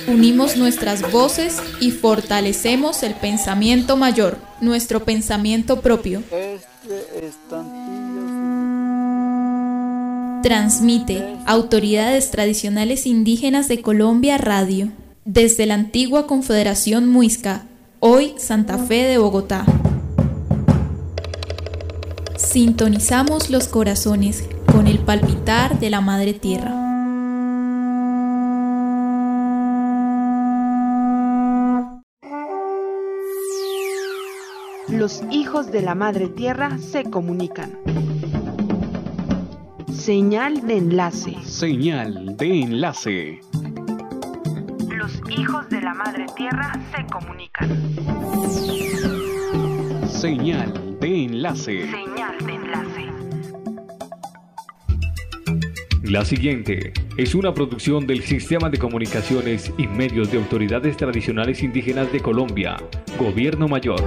Unimos nuestras voces y fortalecemos el pensamiento mayor, nuestro pensamiento propio. Transmite Autoridades Tradicionales Indígenas de Colombia Radio, desde la antigua Confederación Muisca, hoy Santa Fe de Bogotá. Sintonizamos los corazones con el palpitar de la Madre Tierra. Los hijos de la Madre Tierra se comunican. Señal de enlace. Señal de enlace. Los hijos de la Madre Tierra se comunican. Señal de enlace. Señal de enlace. La siguiente es una producción del Sistema de Comunicaciones y Medios de Autoridades Tradicionales Indígenas de Colombia, Gobierno Mayor.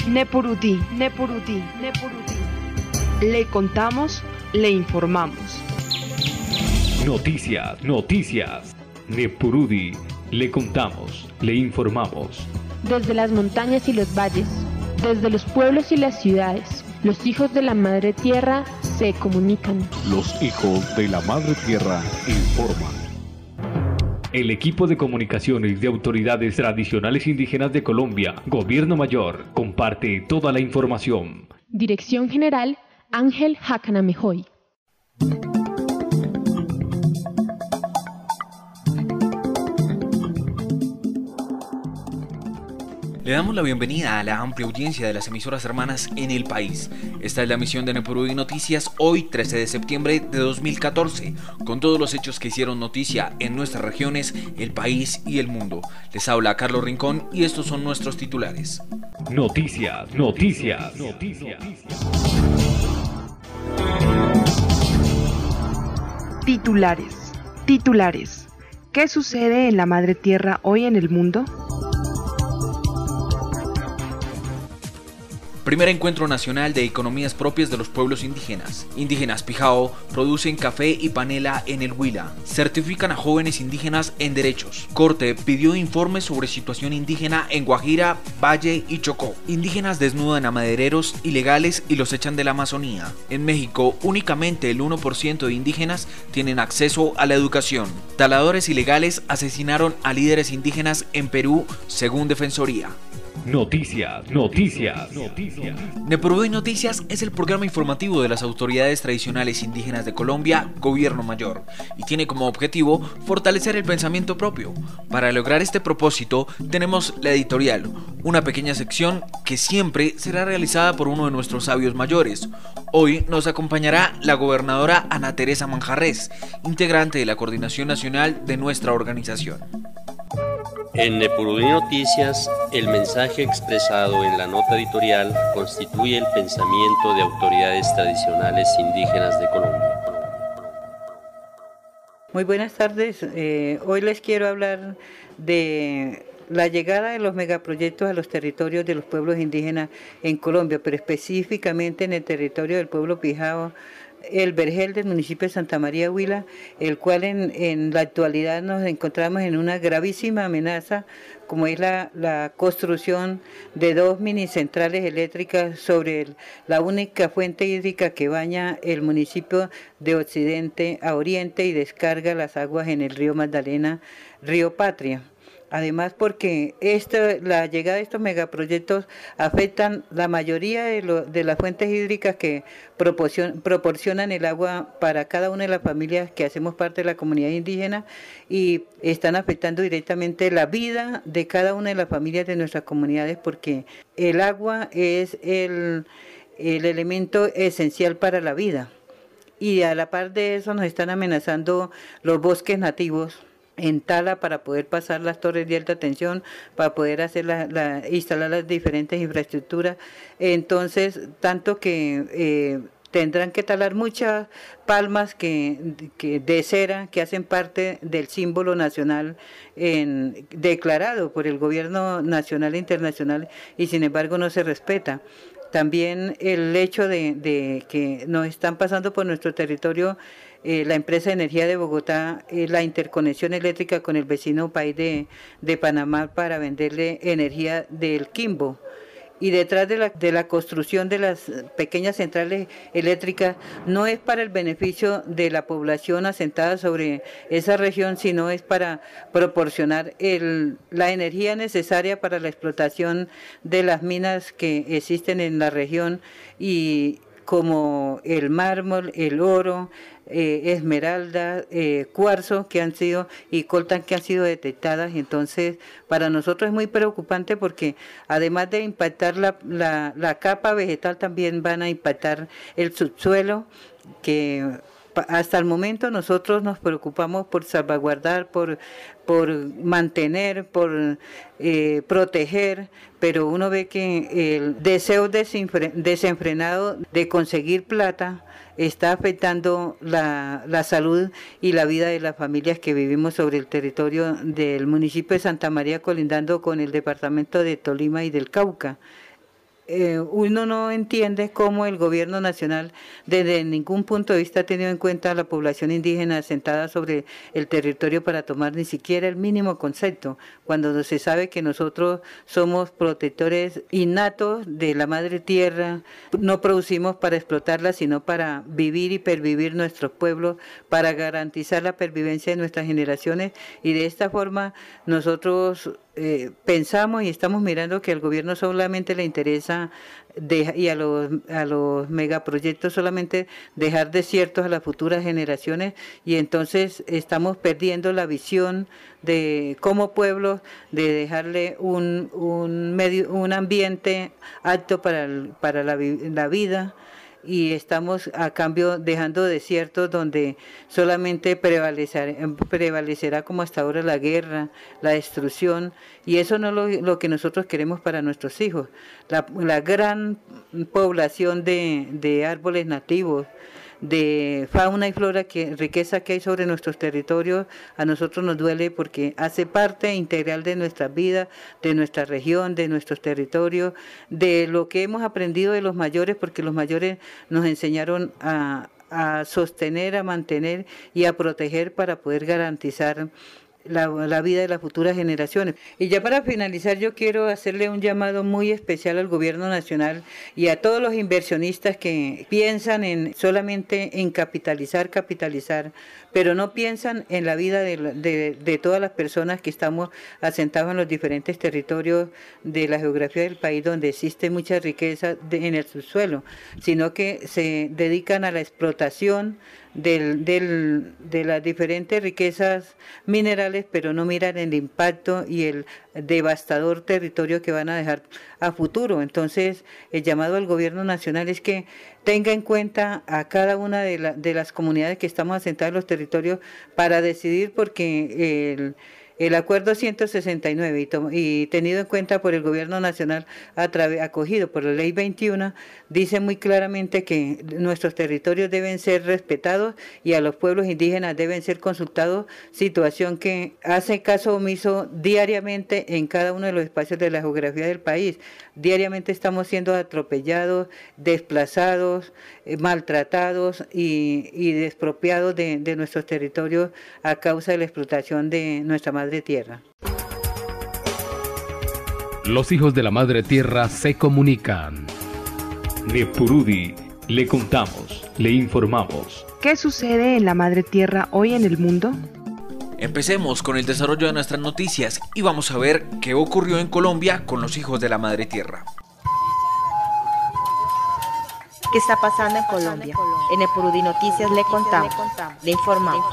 Nepurutí, Nepurutí, Nepurutí. Le contamos, le informamos. Noticias, noticias. Nepurudi, le contamos, le informamos. Desde las montañas y los valles, desde los pueblos y las ciudades, los hijos de la Madre Tierra se comunican. Los hijos de la Madre Tierra informan. El equipo de comunicaciones de Autoridades Tradicionales Indígenas de Colombia, Gobierno Mayor, comparte toda la información. Dirección General, Ángel Jacanamejoy. Le damos la bienvenida a la amplia audiencia de las emisoras hermanas en el país. Esta es la emisión de Nepurudi Noticias, hoy 13 de septiembre de 2014, con todos los hechos que hicieron noticia en nuestras regiones, el país y el mundo. Les habla Carlos Rincón y estos son nuestros titulares. Noticias, noticias, noticias. Titulares, titulares. ¿Qué sucede en la Madre Tierra hoy en el mundo? Primer encuentro nacional de economías propias de los pueblos indígenas. Indígenas Pijao producen café y panela en el Huila. Certifican a jóvenes indígenas en derechos. Corte pidió informes sobre situación indígena en Guajira, Valle y Chocó. Indígenas desnudan a madereros ilegales y los echan de la Amazonía. En México, únicamente el 1% de indígenas tienen acceso a la educación. Taladores ilegales asesinaron a líderes indígenas en Perú, según Defensoría. Noticias, noticias, noticias. Nepurudi Noticias es el programa informativo de las autoridades tradicionales indígenas de Colombia, Gobierno Mayor, y tiene como objetivo fortalecer el pensamiento propio. Para lograr este propósito, tenemos la editorial, una pequeña sección que siempre será realizada por uno de nuestros sabios mayores. Hoy nos acompañará la gobernadora Ana Teresa Manjarrés, integrante de la Coordinación Nacional de nuestra organización. En Nepurudi Noticias, el mensaje expresado en la nota editorial constituye el pensamiento de autoridades tradicionales indígenas de Colombia. Muy buenas tardes. Hoy les quiero hablar de la llegada de los megaproyectos a los territorios de los pueblos indígenas en Colombia, pero específicamente en el territorio del pueblo Pijao, el Vergel del municipio de Santa María Huila, el cual en la actualidad nos encontramos en una gravísima amenaza, como es la construcción de 2 minicentrales eléctricas sobre la única fuente hídrica que baña el municipio de occidente a oriente y descarga las aguas en el río Magdalena, río Patria. Además, porque la llegada de estos megaproyectos afectan la mayoría de las fuentes hídricas que proporcionan el agua para cada una de las familias que hacemos parte de la comunidad indígena, y están afectando directamente la vida de cada una de las familias de nuestras comunidades, porque el agua es el elemento esencial para la vida. Y a la par de eso nos están amenazando los bosques nativos en tala para poder pasar las torres de alta tensión, para poder hacer instalar las diferentes infraestructuras. Entonces, tanto que tendrán que talar muchas palmas de cera que hacen parte del símbolo nacional declarado por el gobierno nacional e internacional, y sin embargo no se respeta. También el hecho de que nos están pasando por nuestro territorio la empresa de energía de Bogotá, la interconexión eléctrica con el vecino país de Panamá para venderle energía del Quimbo. Y detrás de la construcción de las pequeñas centrales eléctricas no es para el beneficio de la población asentada sobre esa región, sino es para proporcionar la energía necesaria para la explotación de las minas que existen en la región, y como el mármol, el oro, esmeralda, cuarzo y coltan que han sido detectadas. Entonces, para nosotros es muy preocupante porque además de impactar la capa vegetal, también van a impactar el subsuelo, que hasta el momento nosotros nos preocupamos por salvaguardar, por mantener, por proteger, pero uno ve que el deseo desenfrenado de conseguir plata está afectando la salud y la vida de las familias que vivimos sobre el territorio del municipio de Santa María, colindando con el departamento de Tolima y del Cauca. Uno no entiende cómo el gobierno nacional desde ningún punto de vista ha tenido en cuenta a la población indígena asentada sobre el territorio para tomar ni siquiera el mínimo concepto, cuando se sabe que nosotros somos protectores innatos de la madre tierra. No producimos para explotarla, sino para vivir y pervivir nuestros pueblos, para garantizar la pervivencia de nuestras generaciones, y de esta forma nosotros pensamos y estamos mirando que al gobierno solamente le interesa y a los megaproyectos solamente dejar desiertos a las futuras generaciones, y entonces estamos perdiendo la visión de como pueblo de dejarle un ambiente apto para la vida, y estamos a cambio dejando desiertos donde solamente prevalecerá como hasta ahora la guerra, la destrucción, y eso no es lo que nosotros queremos para nuestros hijos. La gran población de árboles nativos, de fauna y flora, riqueza que hay sobre nuestros territorios, a nosotros nos duele porque hace parte integral de nuestra vida, de nuestra región, de nuestros territorios, de lo que hemos aprendido de los mayores, porque los mayores nos enseñaron a sostener, a mantener y a proteger para poder garantizar la vida de las futuras generaciones. Y ya para finalizar, yo quiero hacerle un llamado muy especial al gobierno nacional y a todos los inversionistas que piensan solamente en capitalizar, pero no piensan en la vida de todas las personas que estamos asentados en los diferentes territorios de la geografía del país, donde existe mucha riqueza en el subsuelo, sino que se dedican a la explotación de las diferentes riquezas minerales, pero no miran el impacto y el devastador territorio que van a dejar a futuro. Entonces, el llamado al gobierno nacional es que tenga en cuenta a cada una de las comunidades que estamos asentadas en los territorios para decidir, porque el acuerdo 169 y tenido en cuenta por el gobierno nacional, acogido por la ley 21, dice muy claramente que nuestros territorios deben ser respetados y a los pueblos indígenas deben ser consultados, situación que hace caso omiso diariamente en cada uno de los espacios de la geografía del país. Diariamente estamos siendo atropellados, desplazados, maltratados y despropiados de nuestros territorios a causa de la explotación de nuestra madre tierra. Los hijos de la madre tierra se comunican. De Purudi le contamos, le informamos. ¿Qué sucede en la madre tierra hoy en el mundo? Empecemos con el desarrollo de nuestras noticias y vamos a ver qué ocurrió en Colombia con los hijos de la madre tierra. ¿Qué está pasando en Colombia? En Epurudi Noticias le contamos, le informamos.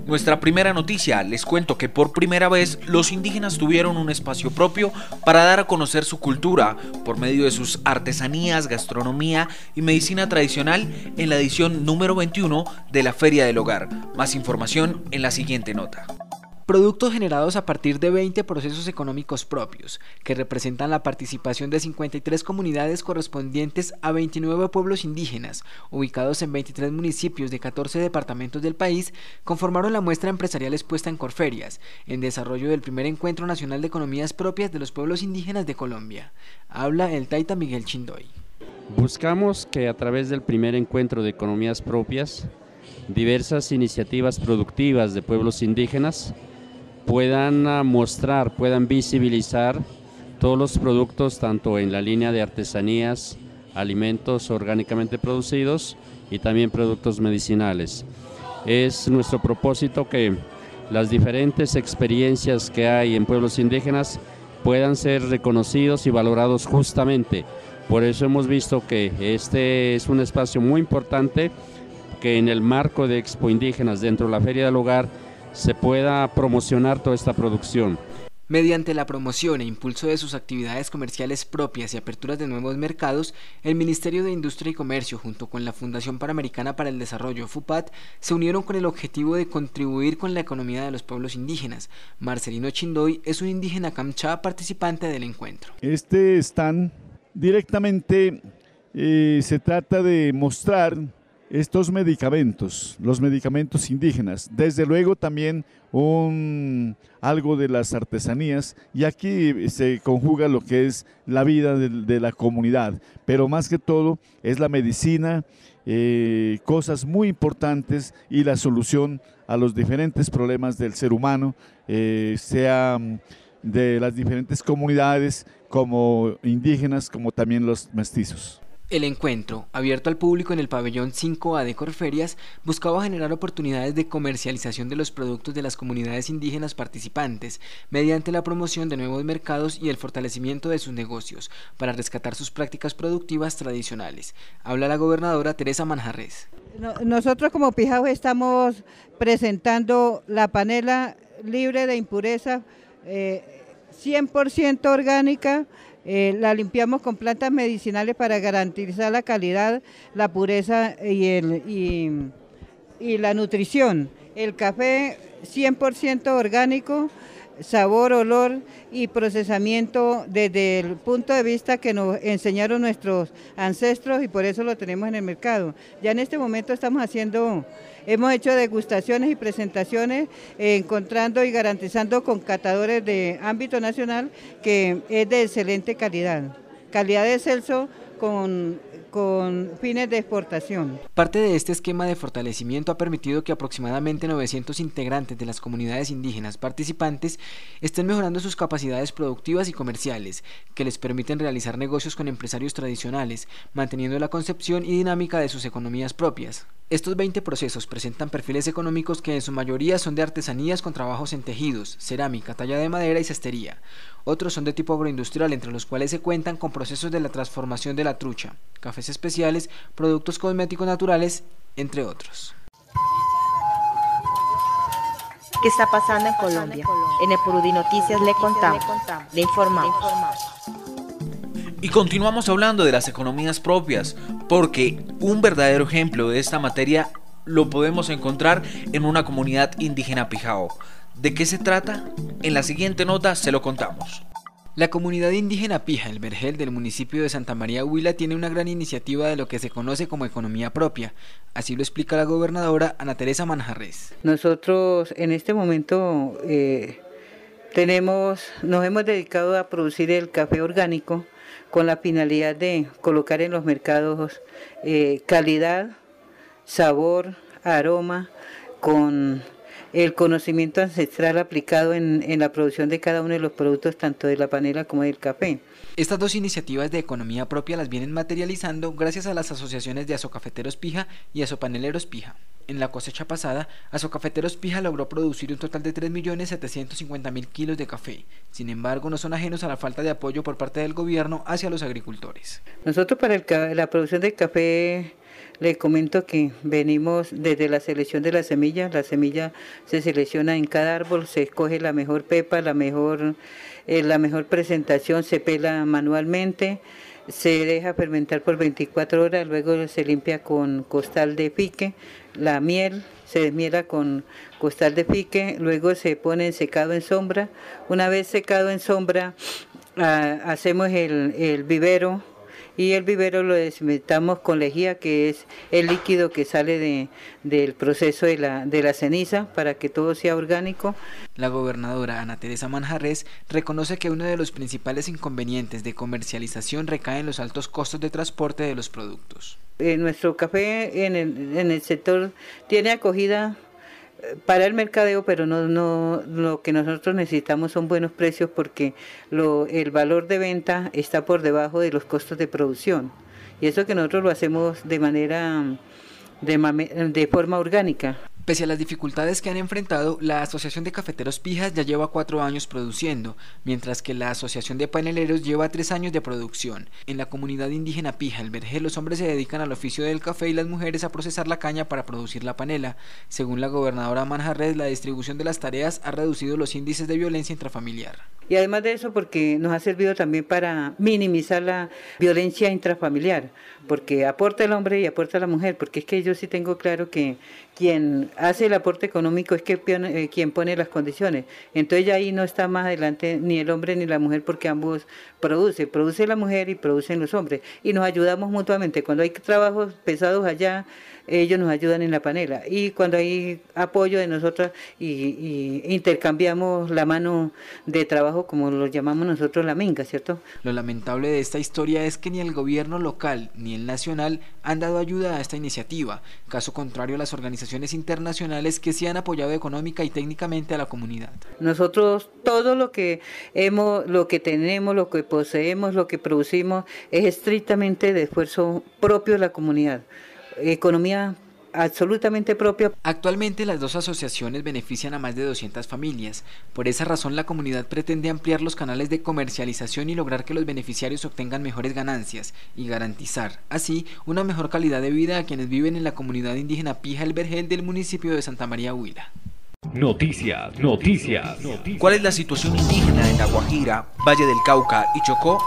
Nuestra primera noticia, les cuento que por primera vez los indígenas tuvieron un espacio propio para dar a conocer su cultura por medio de sus artesanías, gastronomía y medicina tradicional en la edición número 21 de la Feria del Hogar. Más información en la siguiente nota. productos generados a partir de 20 procesos económicos propios, que representan la participación de 53 comunidades correspondientes a 29 pueblos indígenas, ubicados en 23 municipios de 14 departamentos del país, conformaron la muestra empresarial expuesta en Corferias, en desarrollo del primer Encuentro Nacional de Economías Propias de los Pueblos Indígenas de Colombia. Habla el taita Miguel Chindoy. Buscamos que a través del primer encuentro de economías propias, diversas iniciativas productivas de pueblos indígenas puedan mostrar, puedan visibilizar todos los productos, tanto en la línea de artesanías, alimentos orgánicamente producidos y también productos medicinales. Es nuestro propósito que las diferentes experiencias que hay en pueblos indígenas puedan ser reconocidos y valorados justamente. Por eso hemos visto que este es un espacio muy importante, que en el marco de Expo Indígenas dentro de la Feria del Hogar se pueda promocionar toda esta producción. Mediante la promoción e impulso de sus actividades comerciales propias y aperturas de nuevos mercados, el Ministerio de Industria y Comercio, junto con la Fundación Panamericana para el Desarrollo, FUPAT, se unieron con el objetivo de contribuir con la economía de los pueblos indígenas. Marcelino Chindoy es un indígena camchá participante del encuentro. Este stand directamente se trata de mostrar estos medicamentos, los medicamentos indígenas, desde luego también algo de las artesanías, y aquí se conjuga lo que es la vida de la comunidad, pero más que todo es la medicina, cosas muy importantes y la solución a los diferentes problemas del ser humano, sea de las diferentes comunidades como indígenas como también los mestizos. El encuentro, abierto al público en el pabellón 5A de Corferias, buscaba generar oportunidades de comercialización de los productos de las comunidades indígenas participantes, mediante la promoción de nuevos mercados y el fortalecimiento de sus negocios, para rescatar sus prácticas productivas tradicionales. Habla la gobernadora Teresa Manjarres. Nosotros como Pijao estamos presentando la panela libre de impureza, 100% orgánica. La limpiamos con plantas medicinales para garantizar la calidad, la pureza y la nutrición. El café 100% orgánico, sabor, olor y procesamiento desde el punto de vista que nos enseñaron nuestros ancestros, y por eso lo tenemos en el mercado. Ya en este momento hemos hecho degustaciones y presentaciones, encontrando y garantizando con catadores de ámbito nacional que es de excelente calidad de Celso con fines de exportación. Parte de este esquema de fortalecimiento ha permitido que aproximadamente 900 integrantes de las comunidades indígenas participantes estén mejorando sus capacidades productivas y comerciales, que les permiten realizar negocios con empresarios tradicionales, manteniendo la concepción y dinámica de sus economías propias. Estos 20 procesos presentan perfiles económicos que en su mayoría son de artesanías con trabajos en tejidos, cerámica, talla de madera y cestería. Otros son de tipo agroindustrial, entre los cuales se cuentan con procesos de la transformación de la trucha, cafés especiales, productos cosméticos naturales, entre otros. ¿Qué está pasando en Colombia? En Epurudí Noticias le contamos, le informamos. Y continuamos hablando de las economías propias, porque un verdadero ejemplo de esta materia lo podemos encontrar en una comunidad indígena Pijao. ¿De qué se trata? En la siguiente nota se lo contamos. La comunidad indígena Pija, el Vergel del municipio de Santa María Huila, tiene una gran iniciativa de lo que se conoce como economía propia. Así lo explica la gobernadora Ana Teresa Manjarres. Nosotros en este momento nos hemos dedicado a producir el café orgánico con la finalidad de colocar en los mercados calidad, sabor, aroma, con el conocimiento ancestral aplicado en la producción de cada uno de los productos, tanto de la panela como del café. Estas dos iniciativas de economía propia las vienen materializando gracias a las asociaciones de Azocafeteros Pija y Azopaneleros Pija. En la cosecha pasada, Azocafeteros Pija logró producir un total de 3.750.000 kilos de café. Sin embargo, no son ajenos a la falta de apoyo por parte del gobierno hacia los agricultores. Nosotros para la producción del café, le comento que venimos desde la selección de la semilla se selecciona en cada árbol, se escoge la mejor pepa, la mejor presentación, se pela manualmente, se deja fermentar por 24 horas, luego se limpia con costal de pique, la miel se desmiela con costal de pique, luego se pone en secado en sombra. Una vez secado en sombra, hacemos el vivero, y el vivero lo desinfectamos con lejía, que es el líquido que sale del proceso de la ceniza, para que todo sea orgánico. La gobernadora Ana Teresa Manjarrés reconoce que uno de los principales inconvenientes de comercialización recae en los altos costos de transporte de los productos. Nuestro café en el sector tiene acogida para el mercadeo, pero no lo que nosotros necesitamos son buenos precios, porque el valor de venta está por debajo de los costos de producción, y eso que nosotros lo hacemos de forma orgánica. Pese a las dificultades que han enfrentado, la Asociación de Cafeteros Pijas ya lleva 4 años produciendo, mientras que la Asociación de Paneleros lleva 3 años de producción. En la comunidad indígena Pija El Vergel, los hombres se dedican al oficio del café y las mujeres a procesar la caña para producir la panela. Según la gobernadora Manjarrés, la distribución de las tareas ha reducido los índices de violencia intrafamiliar. Y además de eso, porque nos ha servido también para minimizar la violencia intrafamiliar, porque aporta el hombre y aporta la mujer, porque es que yo sí tengo claro que quien hace el aporte económico es quien pone las condiciones. Entonces ya ahí no está más adelante ni el hombre ni la mujer, porque ambos produce la mujer y producen los hombres, y nos ayudamos mutuamente. Cuando hay trabajos pesados allá, ellos nos ayudan en la panela, y cuando hay apoyo de nosotros y intercambiamos la mano de trabajo, como lo llamamos nosotros, la minga, ¿cierto? Lo lamentable de esta historia es que ni el gobierno local ni el nacional han dado ayuda a esta iniciativa, caso contrario a las organizaciones internacionales que sí han apoyado económica y técnicamente a la comunidad. Nosotros todo lo que tenemos, lo que poseemos, lo que producimos es estrictamente de esfuerzo propio de la comunidad. Economía absolutamente propia. Actualmente las dos asociaciones benefician a más de 200 familias. Por esa razón la comunidad pretende ampliar los canales de comercialización y lograr que los beneficiarios obtengan mejores ganancias y garantizar, así, una mejor calidad de vida a quienes viven en la comunidad indígena Pija El Vergel del municipio de Santa María Huila. Noticias. ¿Cuál es la situación indígena en La Guajira, Valle del Cauca y Chocó?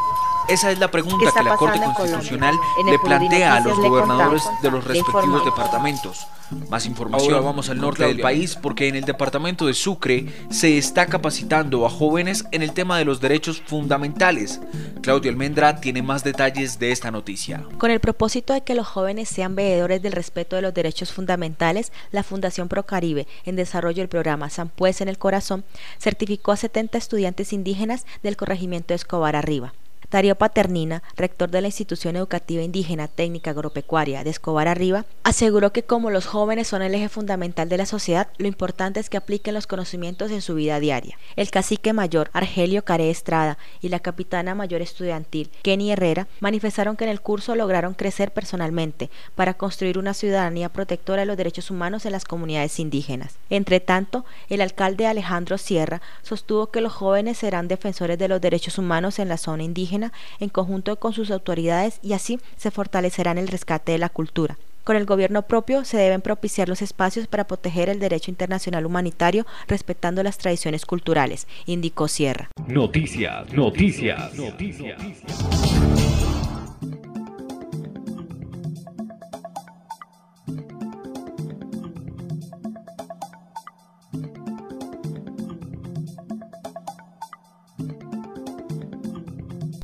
Esa es la pregunta que la Corte Constitucional le plantea a los gobernadores de los respectivos departamentos. Más información. Ahora vamos al norte del país, porque en el departamento de Sucre se está capacitando a jóvenes en el tema de los derechos fundamentales. Claudio Almendra tiene más detalles de esta noticia. Con el propósito de que los jóvenes sean veedores del respeto de los derechos fundamentales, la Fundación Procaribe, en desarrollo del programa Sampues en el Corazón, certificó a 70 estudiantes indígenas del corregimiento de Escobar Arriba. Darío Paternina, rector de la Institución Educativa Indígena Técnica Agropecuaria de Escobar Arriba, aseguró que como los jóvenes son el eje fundamental de la sociedad, lo importante es que apliquen los conocimientos en su vida diaria. El cacique mayor Argelio Caré Estrada y la capitana mayor estudiantil Kenny Herrera manifestaron que en el curso lograron crecer personalmente para construir una ciudadanía protectora de los derechos humanos en las comunidades indígenas. Entre tanto, el alcalde Alejandro Sierra sostuvo que los jóvenes serán defensores de los derechos humanos en la zona indígena en conjunto con sus autoridades, y así se fortalecerá en el rescate de la cultura. Con el gobierno propio se deben propiciar los espacios para proteger el derecho internacional humanitario respetando las tradiciones culturales, indicó Sierra. Noticias.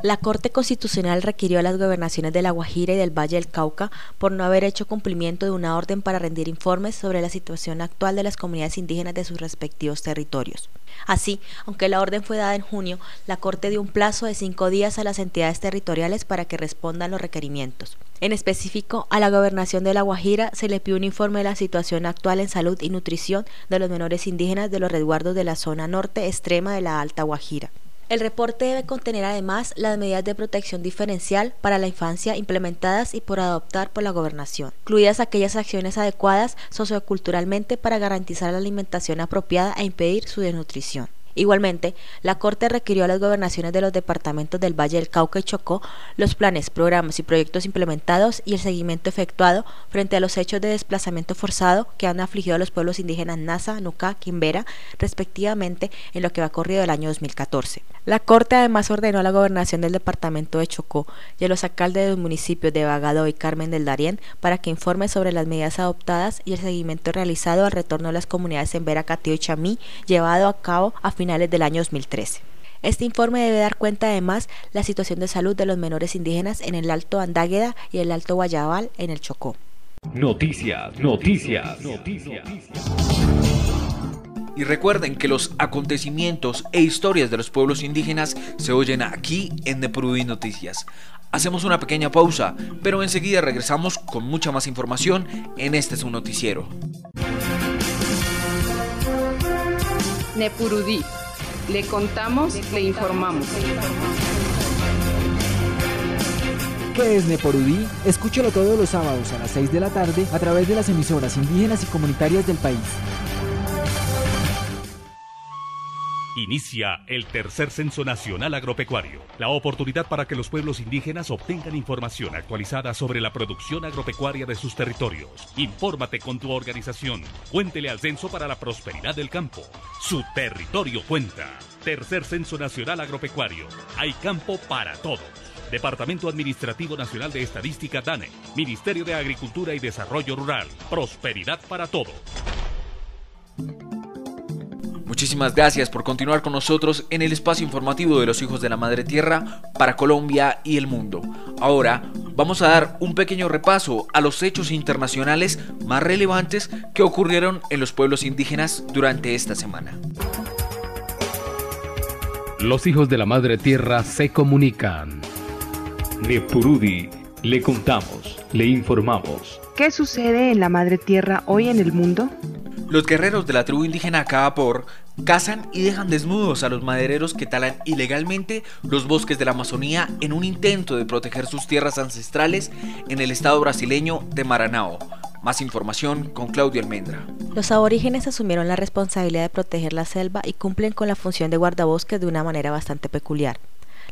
La Corte Constitucional requirió a las gobernaciones de La Guajira y del Valle del Cauca por no haber hecho cumplimiento de una orden para rendir informes sobre la situación actual de las comunidades indígenas de sus respectivos territorios. Así, aunque la orden fue dada en junio, la Corte dio un plazo de 5 días a las entidades territoriales para que respondan los requerimientos. En específico, a la Gobernación de La Guajira se le pidió un informe de la situación actual en salud y nutrición de los menores indígenas de los resguardos de la zona norte extrema de la Alta Guajira. El reporte debe contener además las medidas de protección diferencial para la infancia implementadas y por adoptar por la gobernación, incluidas aquellas acciones adecuadas socioculturalmente para garantizar la alimentación apropiada e impedir su desnutrición. Igualmente, la Corte requirió a las gobernaciones de los departamentos del Valle del Cauca y Chocó los planes, programas y proyectos implementados y el seguimiento efectuado frente a los hechos de desplazamiento forzado que han afligido a los pueblos indígenas Nasa, Nuca, Quimbera, respectivamente, en lo que va corrido del año 2014. La Corte además ordenó a la gobernación del departamento de Chocó y a los alcaldes de los municipios de Bagadó y Carmen del Darién para que informen sobre las medidas adoptadas y el seguimiento realizado al retorno de las comunidades en Vera, Catío y Chamí, llevado a cabo a finales del año 2013. Este informe debe dar cuenta además la situación de salud de los menores indígenas en el Alto Andágueda y el Alto Guayabal en el Chocó. Noticias. Y recuerden que los acontecimientos e historias de los pueblos indígenas se oyen aquí en Nepurudí Noticias. Hacemos una pequeña pausa, pero enseguida regresamos con mucha más información en este su noticiero. Nepurudí. Le contamos, le informamos. ¿Qué es Nepurudí? Escúchalo todos los sábados a las 6 de la tarde a través de las emisoras indígenas y comunitarias del país. Inicia el tercer Censo Nacional Agropecuario, la oportunidad para que los pueblos indígenas obtengan información actualizada sobre la producción agropecuaria de sus territorios. Infórmate con tu organización. Cuéntele al censo para la prosperidad del campo. Su territorio cuenta. Tercer Censo Nacional Agropecuario. Hay campo para todos. Departamento Administrativo Nacional de Estadística DANE. Ministerio de Agricultura y Desarrollo Rural. Prosperidad para todos. Muchísimas gracias por continuar con nosotros en el espacio informativo de los hijos de la Madre Tierra para Colombia y el mundo. Ahora vamos a dar un pequeño repaso a los hechos internacionales más relevantes que ocurrieron en los pueblos indígenas durante esta semana. Los hijos de la Madre Tierra se comunican. Nepurudí, le contamos, le informamos. ¿Qué sucede en la Madre Tierra hoy en el mundo? Los guerreros de la tribu indígena Kaapor cazan y dejan desnudos a los madereros que talan ilegalmente los bosques de la Amazonía en un intento de proteger sus tierras ancestrales en el estado brasileño de Maranhão. Más información con Claudio Almendra. Los aborígenes asumieron la responsabilidad de proteger la selva y cumplen con la función de guardabosques de una manera bastante peculiar.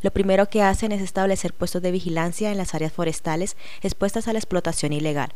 Lo primero que hacen es establecer puestos de vigilancia en las áreas forestales expuestas a la explotación ilegal.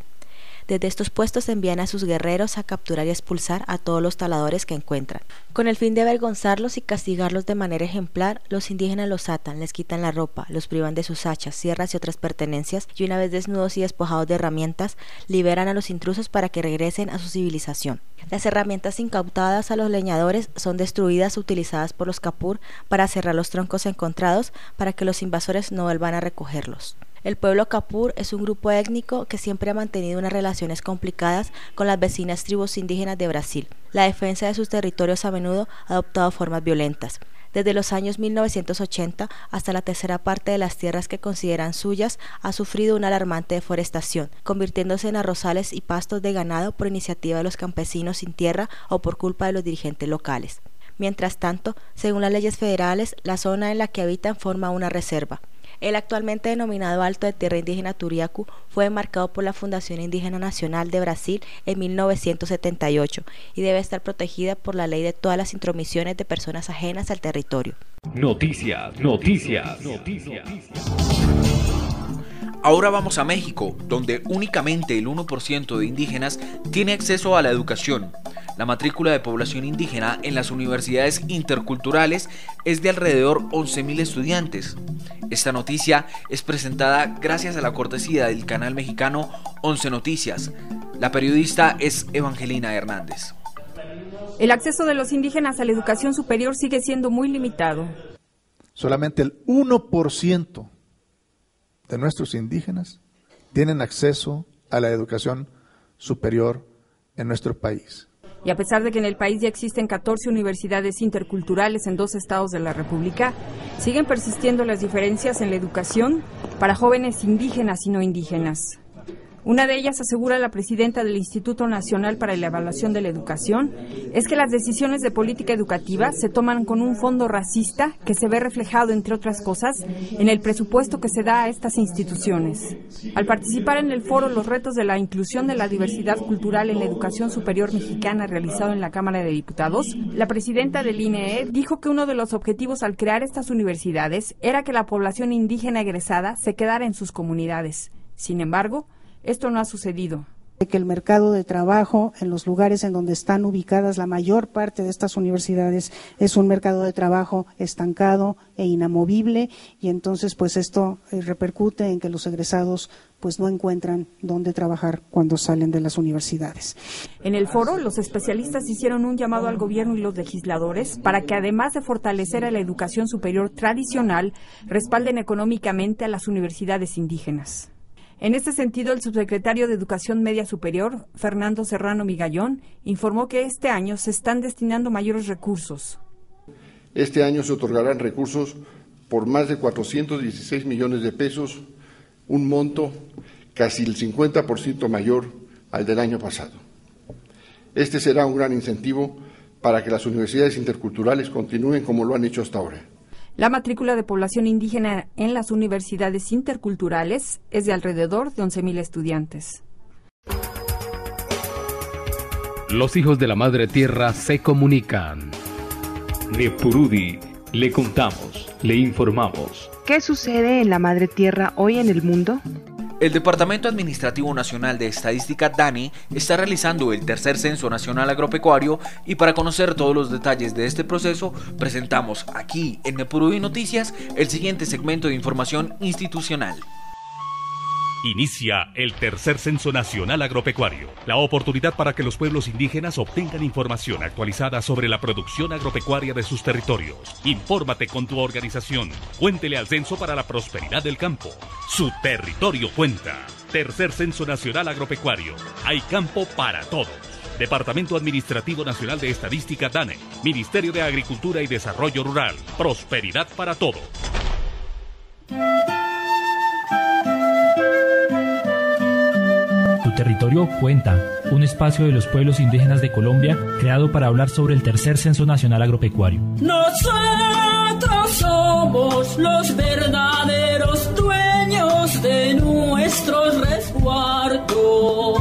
Desde estos puestos envían a sus guerreros a capturar y expulsar a todos los taladores que encuentran. Con el fin de avergonzarlos y castigarlos de manera ejemplar, los indígenas los atan, les quitan la ropa, los privan de sus hachas, sierras y otras pertenencias y una vez desnudos y despojados de herramientas, liberan a los intrusos para que regresen a su civilización. Las herramientas incautadas a los leñadores son destruidas utilizadas por los Kapur para cerrar los troncos encontrados para que los invasores no vuelvan a recogerlos. El pueblo Kapur es un grupo étnico que siempre ha mantenido unas relaciones complicadas con las vecinas tribus indígenas de Brasil. La defensa de sus territorios a menudo ha adoptado formas violentas. Desde los años 1980 hasta la tercera parte de las tierras que consideran suyas ha sufrido una alarmante deforestación, convirtiéndose en arrozales y pastos de ganado por iniciativa de los campesinos sin tierra o por culpa de los dirigentes locales. Mientras tanto, según las leyes federales, la zona en la que habitan forma una reserva. El actualmente denominado Alto de Tierra Indígena Turiacu fue enmarcado por la Fundación Indígena Nacional de Brasil en 1978 y debe estar protegida por la ley de todas las intromisiones de personas ajenas al territorio. Noticias. Ahora vamos a México, donde únicamente el 1% de indígenas tiene acceso a la educación. La matrícula de población indígena en las universidades interculturales es de alrededor 11.000 estudiantes. Esta noticia es presentada gracias a la cortesía del canal mexicano 11 Noticias. La periodista es Evangelina Hernández. El acceso de los indígenas a la educación superior sigue siendo muy limitado. Solamente el 1% de nuestros indígenas tienen acceso a la educación superior en nuestro país. Y a pesar de que en el país ya existen 14 universidades interculturales en 2 estados de la República, siguen persistiendo las diferencias en la educación para jóvenes indígenas y no indígenas. Una de ellas, asegura la presidenta del Instituto Nacional para la Evaluación de la Educación, es que las decisiones de política educativa se toman con un fondo racista que se ve reflejado, entre otras cosas, en el presupuesto que se da a estas instituciones. Al participar en el foro Los retos de la inclusión de la diversidad cultural en la educación superior mexicana realizado en la Cámara de Diputados, la presidenta del INEE dijo que uno de los objetivos al crear estas universidades era que la población indígena egresada se quedara en sus comunidades. Sin embargo, esto no ha sucedido. Que el mercado de trabajo en los lugares en donde están ubicadas la mayor parte de estas universidades es un mercado de trabajo estancado e inamovible, y entonces pues esto repercute en que los egresados pues no encuentran dónde trabajar cuando salen de las universidades. En el foro, los especialistas hicieron un llamado al gobierno y los legisladores para que, además de fortalecer a la educación superior tradicional, respalden económicamente a las universidades indígenas. En este sentido, el subsecretario de Educación Media Superior, Fernando Serrano Migallón, informó que este año se están destinando mayores recursos. Este año se otorgarán recursos por más de 416 millones de pesos, un monto casi el 50% mayor al del año pasado. Este será un gran incentivo para que las universidades interculturales continúen como lo han hecho hasta ahora. La matrícula de población indígena en las universidades interculturales es de alrededor de 11,000 estudiantes. Los hijos de la Madre Tierra se comunican. De Purudi le contamos, le informamos. ¿Qué sucede en la Madre Tierra hoy en el mundo? El Departamento Administrativo Nacional de Estadística DANE está realizando el tercer Censo Nacional Agropecuario, y para conocer todos los detalles de este proceso presentamos aquí en Nepurudi Noticias el siguiente segmento de información institucional. Inicia el tercer Censo Nacional Agropecuario, la oportunidad para que los pueblos indígenas obtengan información actualizada sobre la producción agropecuaria de sus territorios. Infórmate con tu organización. Cuéntele al censo para la prosperidad del campo. Su territorio cuenta. Tercer Censo Nacional Agropecuario. Hay campo para todos. Departamento Administrativo Nacional de Estadística DANE. Ministerio de Agricultura y Desarrollo Rural. Prosperidad para todos. Tu territorio cuenta, un espacio de los pueblos indígenas de Colombia creado para hablar sobre el tercer Censo Nacional Agropecuario. Nosotros somos los verdaderos dueños de nuestros resguardos.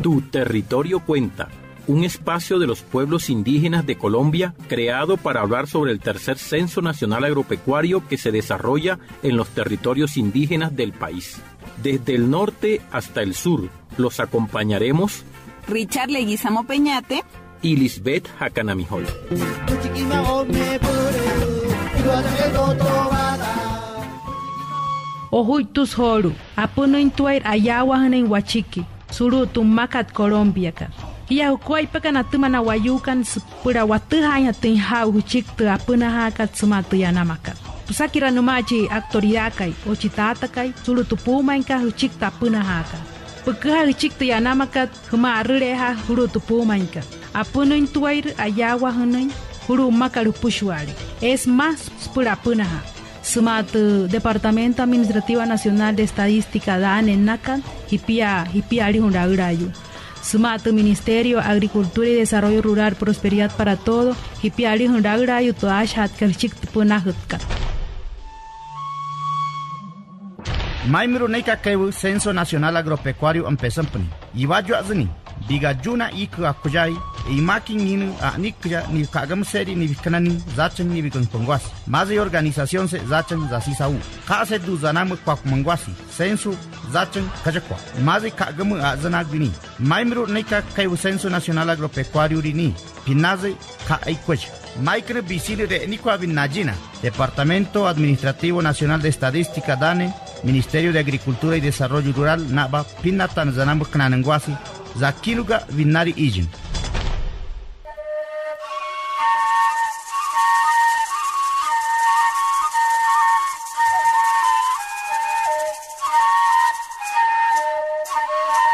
Tu territorio cuenta, un espacio de los pueblos indígenas de Colombia creado para hablar sobre el tercer Censo Nacional Agropecuario que se desarrolla en los territorios indígenas del país. Desde el norte hasta el sur, los acompañaremos Richard Leguizamo Peñate y Lisbeth Hacanamijol. Ojuy tus horu, apuno intuair ayawa en Huachiqui. Suru tumakat Colombia ka. Iya hukwai pakan atumana wayukan pura watu hanya tinha huchik tu apuna hakat sumatu yanamakat. Pusakira numaji autoridad kai ochitata kai suru tupuma inka huchik tapuna haka. Pukha huchik tu yanamakat huma arreha huru tupuma inka. Apuna intuair ayawa hanai huru makaru pushwari. Es más pura apuna ha. Sumatu Departamento Administrativo Nacional de Estadística DANE Nakan hipia Rihunragrayu. Sumatu Ministerio Agricultura y Desarrollo Rural Prosperidad para Todo hipia Rihunragrayu toashat kalchik punahutka. Maimiro neika kewu Censo Nacional Agropecuario empezampani. Iwajo azini. Diga juna iku akujai imakin ninu anikja ni kagam seri ni bikanani zachan ni bikon pongwasi. Mazi organización se zachan zasisau. Kase du zanam kwak mangwasi. Censo zachan kajakwa. Mazi kagam azanag bini. Maimro neka kai Censo Nacional Agropecuario rini. Pinaze ka aikwaj. Maikre bisini de nikwa bin najina. Departamento Administrativo Nacional de Estadística DANE. Ministerio de Agricultura y Desarrollo Rural naba pinatan zanam kananangwasi. Zakiluga Vinari Ijin.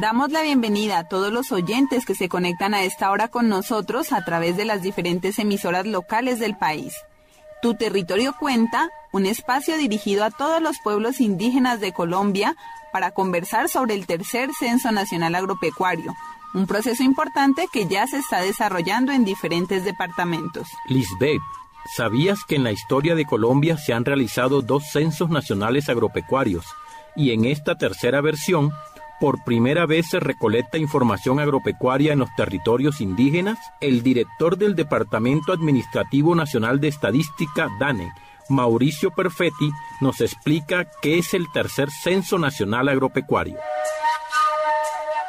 Damos la bienvenida a todos los oyentes que se conectan a esta hora con nosotros a través de las diferentes emisoras locales del país. Tu Territorio Cuenta, un espacio dirigido a todos los pueblos indígenas de Colombia para conversar sobre el tercer Censo Nacional Agropecuario, un proceso importante que ya se está desarrollando en diferentes departamentos. Lisbeth, ¿sabías que en la historia de Colombia se han realizado 2 censos nacionales agropecuarios y en esta tercera versión por primera vez se recolecta información agropecuaria en los territorios indígenas? El director del Departamento Administrativo Nacional de Estadística, DANE, Mauricio Perfetti, nos explica qué es el tercer Censo Nacional Agropecuario.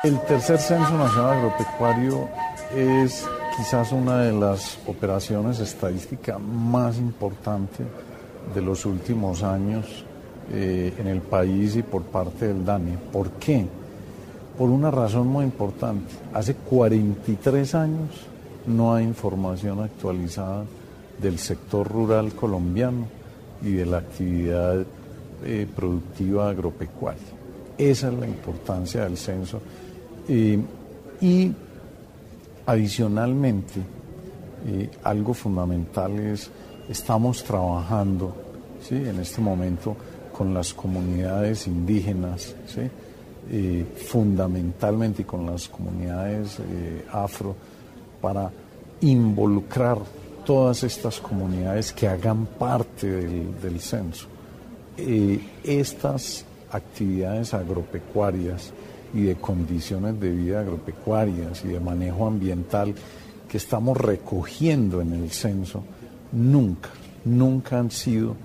El tercer Censo Nacional Agropecuario es quizás una de las operaciones estadísticas más importantes de los últimos años en el país y por parte del DANE. ¿Por qué? Por una razón muy importante. Hace 43 años no hay información actualizada del sector rural colombiano y de la actividad productiva agropecuaria. Esa es la importancia del censo. Y adicionalmente, algo fundamental es, estamos trabajando, ¿sí?, en este momento con las comunidades indígenas, ¿sí?, fundamentalmente con las comunidades afro, para involucrar todas estas comunidades que hagan parte del censo. Estas actividades agropecuarias y de condiciones de vida agropecuarias y de manejo ambiental que estamos recogiendo en el censo, nunca han sido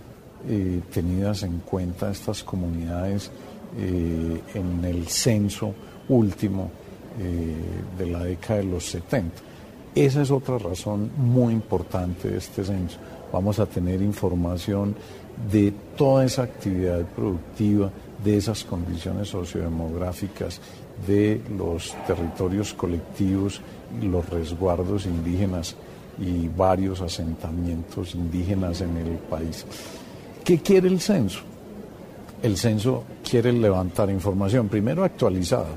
tenidas en cuenta estas comunidades en el censo último de la década de los 70. Esa es otra razón muy importante de este censo. Vamos a tener información de toda esa actividad productiva, de esas condiciones sociodemográficas, de los territorios colectivos, los resguardos indígenas y varios asentamientos indígenas en el país. ¿Qué quiere el censo? El censo quiere levantar información, primero actualizada,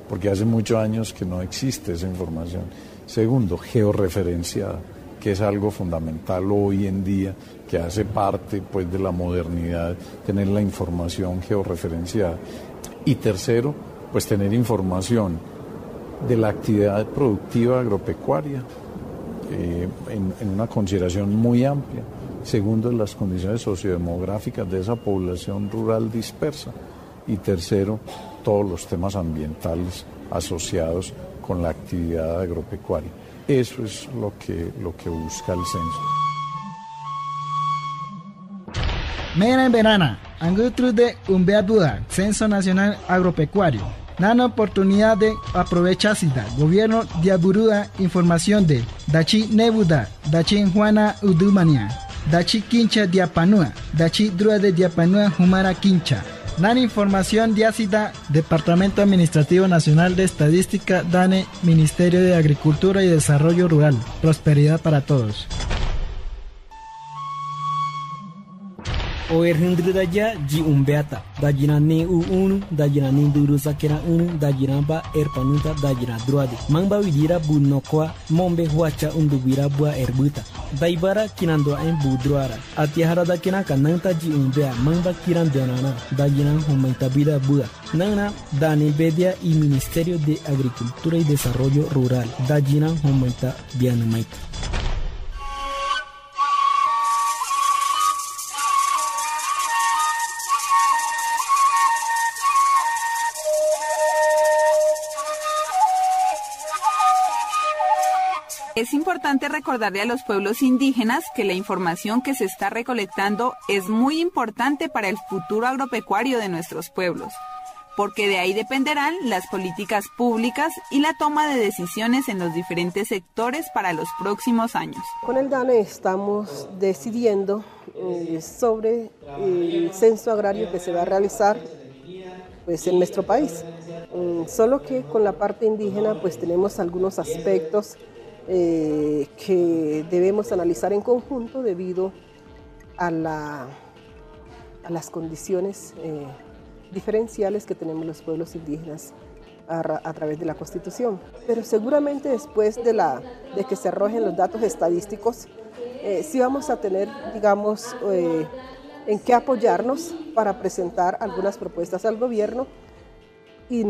porque hace muchos años que no existe esa información. Segundo, georreferenciada, que es algo fundamental hoy en día, que hace parte pues de la modernidad, tener la información georreferenciada. Y tercero, pues tener información de la actividad productiva agropecuaria en una consideración muy amplia. Segundo, las condiciones sociodemográficas de esa población rural dispersa. Y tercero, todos los temas ambientales asociados con la actividad agropecuaria. Eso es lo que busca el censo. Mera en verana, angutrude Umbeaduda, Censo Nacional Agropecuario. Nana oportunidad de aprovechar sida. Gobierno de Aburuda, información de Dachi Nebuda, Dachi Juana Udumania, Dachi Quincha Diapanua, Dachi Drua de Diapanua Humara Quincha. Nan información de ACIDA, Departamento Administrativo Nacional de Estadística, DANE, Ministerio de Agricultura y Desarrollo Rural. Prosperidad para todos. Oerhindridaya ji umbeata, dajina ne u1, dajina ne durusa kera 1, dajina ba erpanuta, dajina druade. Mangba widira bu nokwa, mombe huacha undubira bua erbuta. Daibara kinando en budruara. Atiahara da kina kananta ji umbea, mangba kiran donana, dajina humaita vida bua. Nana, Dani Bedia y Ministerio de Agricultura y Desarrollo Rural, dajina humaita bianamaita. Es importante recordarle a los pueblos indígenas que la información que se está recolectando es muy importante para el futuro agropecuario de nuestros pueblos, porque de ahí dependerán las políticas públicas y la toma de decisiones en los diferentes sectores para los próximos años. Con el DANE estamos decidiendo sobre el censo agrario que se va a realizar pues, en nuestro país. Solo que con la parte indígena pues tenemos algunos aspectos que debemos analizar en conjunto debido a las condiciones diferenciales que tenemos los pueblos indígenas a través de la Constitución. Pero seguramente después de que se arrojen los datos estadísticos, sí vamos a tener, digamos, en qué apoyarnos para presentar algunas propuestas al gobierno y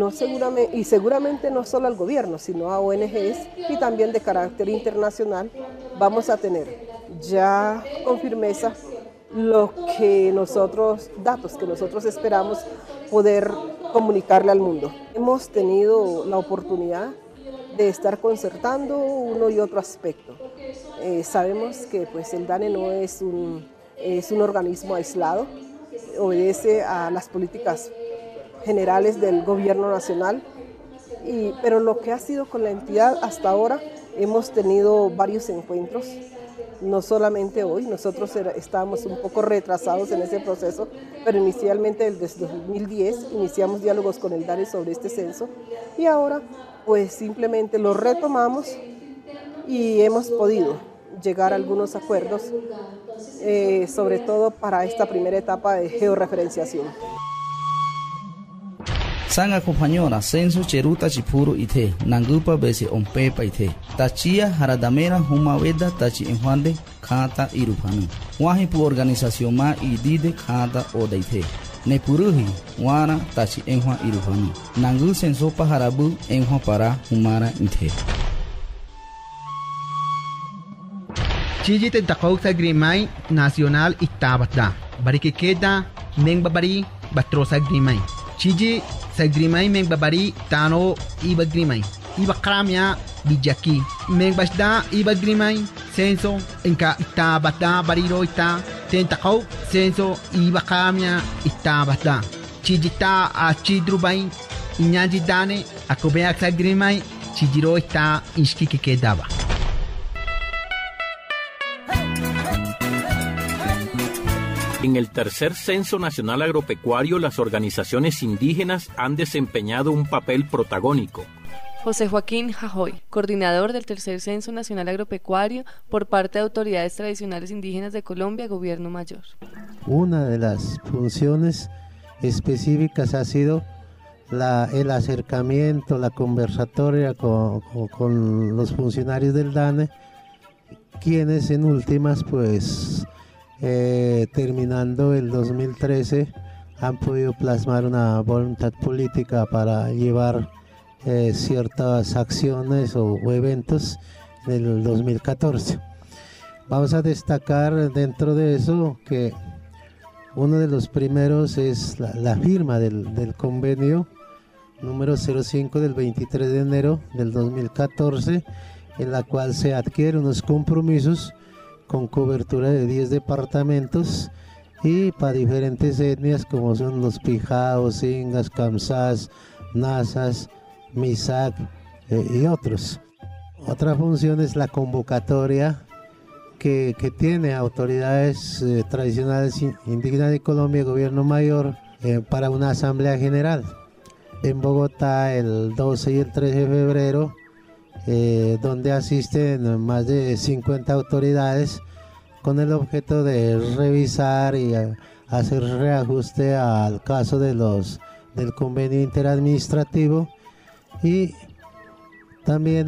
seguramente no solo al gobierno, sino a ONGs y también de carácter internacional. Vamos a tener ya con firmeza datos que nosotros esperamos poder comunicarle al mundo. Hemos tenido la oportunidad de estar concertando uno y otro aspecto. Sabemos que pues, el DANE no es un organismo aislado, obedece a las políticas generales del gobierno nacional, pero lo que ha sido con la entidad hasta ahora, hemos tenido varios encuentros, no solamente hoy, nosotros estábamos un poco retrasados en ese proceso, pero inicialmente desde 2010 iniciamos diálogos con el DANE sobre este censo y ahora pues simplemente lo retomamos y hemos podido llegar a algunos acuerdos, sobre todo para esta primera etapa de georreferenciación. Sanga compañera censo cheruta chipuro ite nangupa bese ompepa ite tachia haradamera humaweda tachi enjuande kata irupanu wahi pu organización ma idide kata odaite nepuruhi wana tachi enjua irupanu nangu censo paharabu enjua para humara inte Chiji te takauta grimai nacional itabata barikekeda mengbabari batrosa grimai Chiji sagrimai mengbabari tano ibagrimai ibakramya bijaki mengbasda ibagrimai censo enka itabata bariro ita tentakau censo ibakramya itabata chijita achidrubai inyaji dane akobeak sagrimai chijiro ita inshkiki kedaba. En el tercer Censo Nacional Agropecuario, las organizaciones indígenas han desempeñado un papel protagónico. José Joaquín Jajoy, coordinador del tercer Censo Nacional Agropecuario por parte de autoridades tradicionales indígenas de Colombia, Gobierno Mayor. Una de las funciones específicas ha sido el acercamiento, la conversatoria con los funcionarios del DANE, quienes en últimas pues terminando el 2013 han podido plasmar una voluntad política para llevar ciertas acciones o eventos en el 2014. Vamos a destacar dentro de eso que uno de los primeros es la firma del convenio número 05 del 23 de enero del 2014, en la cual se adquieren unos compromisos con cobertura de 10 departamentos y para diferentes etnias como son los pijaos, ingas, kamsás, nasas, misak y otros. Otra función es la convocatoria que tiene autoridades tradicionales indígenas de Colombia, Gobierno Mayor, para una asamblea general en Bogotá el 12 y el 13 de febrero, donde asisten más de 50 autoridades con el objeto de revisar y hacer reajuste al caso del convenio interadministrativo y también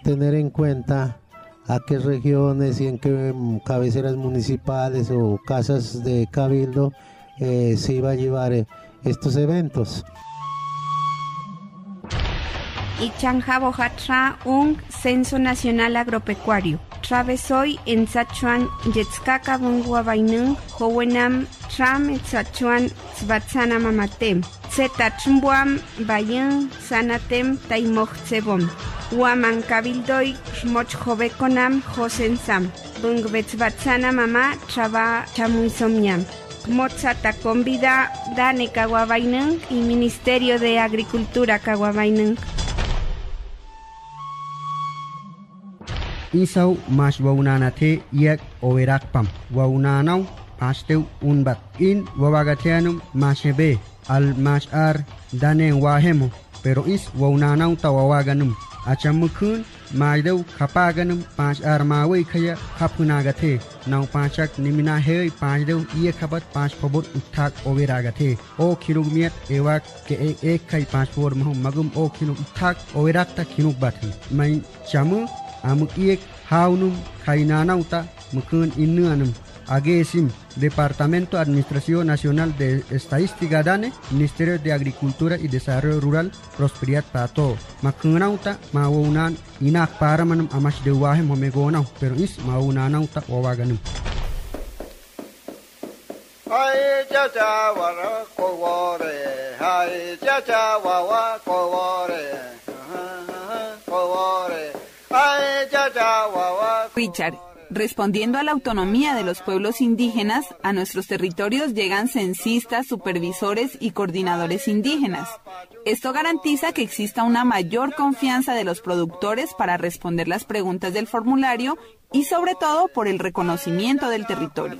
tener en cuenta a qué regiones y en qué cabeceras municipales o casas de cabildo se iba a llevar estos eventos. Ichanjabojatra un Censo Nacional Agropecuario. Travesoy en Sachuan Yetskaka Bunguabainung, Howenam Tram en Sachuan Zbatzana Mamatem. Zeta Chumbuam Bayan Sanatem Taimochzebom. Huaman Kabildoy Shmoch Jovekonam Josensam. Bungbetzbatzana Mama Traba Chamuisomyam. Motzata Convida Dane Caguabainung y Ministerio de Agricultura Caguabainung. Isau mas waunanate yak overakpam waunanau pasteu unbat in wawagateanum masebe al masar dane wahemo pero is waunanau tawawaganum achamukun maidau kapaganum panch armawi khaya khapunagathe nau panchak nimina he panjdau ie khabat panch phobot uthak overagathe o khinumiat ewa ke ek khai panch por magum o khinu uthak overakta khinuk bathi mai chamu amuk iek haunum khainanauta mukun innuanum Agesim, Departamento de Administración Nacional de Estadística DANE, Ministerio de Agricultura y Desarrollo Rural, Prosperidad para Todos. Makunauta, maunan, inak paramanum amash de wahem homegonau, pero is maunanauta owaganum. Hai chacha wara kowore, hai chacha wawa kowore, kowore, hai chacha wawa. Richard. Respondiendo a la autonomía de los pueblos indígenas, a nuestros territorios llegan censistas, supervisores y coordinadores indígenas. Esto garantiza que exista una mayor confianza de los productores para responder las preguntas del formulario y sobre todo por el reconocimiento del territorio.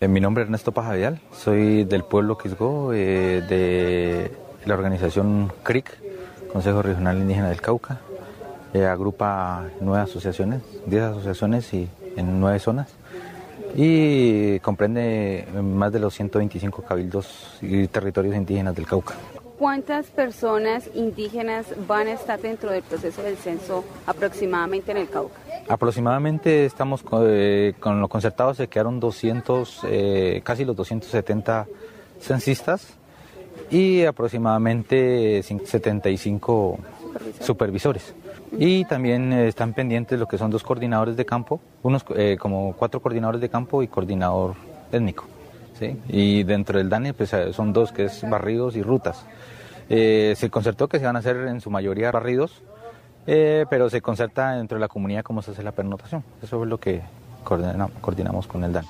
Mi nombre es Ernesto Pajavial, soy del pueblo Quisgó, de la organización CRIC, Consejo Regional Indígena del Cauca. Agrupa 9 asociaciones, 10 asociaciones y en 9 zonas y comprende más de los 125 cabildos y territorios indígenas del Cauca. ¿Cuántas personas indígenas van a estar dentro del proceso del censo aproximadamente en el Cauca? Aproximadamente estamos con lo concertado, se quedaron 200, casi los 270 censistas y aproximadamente 75 supervisores. Y también están pendientes lo que son 2 coordinadores de campo, unos como 4 coordinadores de campo y coordinador étnico, ¿sí? Y dentro del DANE pues son 2, que es barridos y rutas. Se concertó que se van a hacer en su mayoría barridos, pero se concerta dentro de la comunidad cómo se hace la pernotación. Eso es lo que coordinamos con el DANE.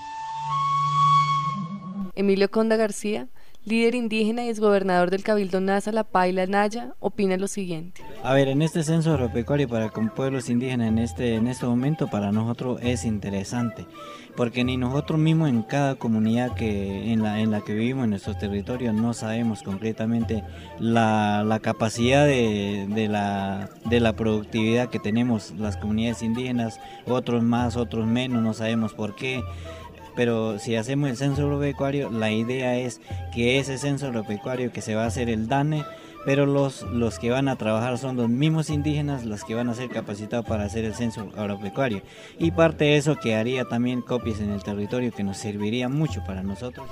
Emilio Conda García, líder indígena y exgobernador del Cabildo Nasa La Paila Naya, opina lo siguiente. A ver, en este censo agropecuario con pueblos indígenas en este momento para nosotros es interesante, porque ni nosotros mismos en cada comunidad en la que vivimos en nuestros territorios no sabemos completamente la capacidad de la productividad que tenemos las comunidades indígenas, otros más, otros menos, no sabemos por qué. Pero si hacemos el censo agropecuario, la idea es que ese censo agropecuario que se va a hacer el DANE, pero los que van a trabajar son los mismos indígenas, los que van a ser capacitados para hacer el censo agropecuario. Y parte de eso que haría también copias en el territorio que nos serviría mucho para nosotros.